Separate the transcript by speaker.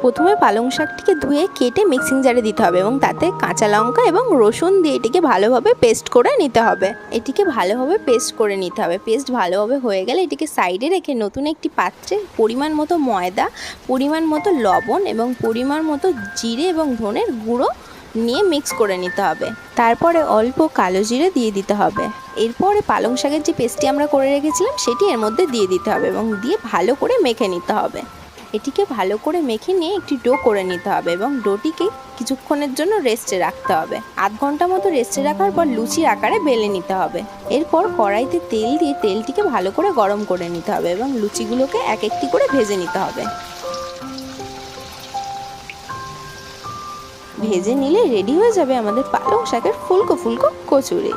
Speaker 1: প্রথমে পালং শাকটিকে ধুয়ে কেটে মিক্সিং জারে দিতে হবে এবং তাতে কাঁচা লঙ্কা এবং রসুন দিয়ে এটিকে ভালোভাবে পেস্ট করে নিতে হবে। এটিকে ভালোভাবে পেস্ট করে নিতে হবে। পেস্ট ভালোভাবে হয়ে গেলে এটিকে সাইডে রেখে নতুন একটি পাত্রে পরিমাণ মতো ময়দা, পরিমাণ মতো লবণ এবং পরিমাণ মতো জিরে এবং ধনের গুঁড়ো নিয়ে মিক্স করে নিতে হবে। তারপরে অল্প কালো জিরে দিয়ে দিতে হবে। এরপরে পালং শাকের যে পেস্টটি আমরা করে রেখেছিলাম সেটি এর মধ্যে দিয়ে দিতে হবে এবং দিয়ে ভালো করে মেখে নিতে হবে। এটিকে ভালো করে মেখে নিয়ে একটি ডো করে নিতে হবে এবং ডোটিকে কিছুক্ষণের জন্য রেস্টে রাখতে হবে। আধ ঘন্টা মতো রেস্টে রাখার পর লুচির আকারে বেলে নিতে হবে। এরপর কড়াইতে তেল দিয়ে তেলটিকে ভালো করে গরম করে নিতে হবে এবং লুচিগুলোকে এক একটি করে ভেজে নিতে হবে। ভেজে নিলে রেডি হয়ে যাবে আমাদের পালং শাকের ফুলকো ফুলকো কচুরি।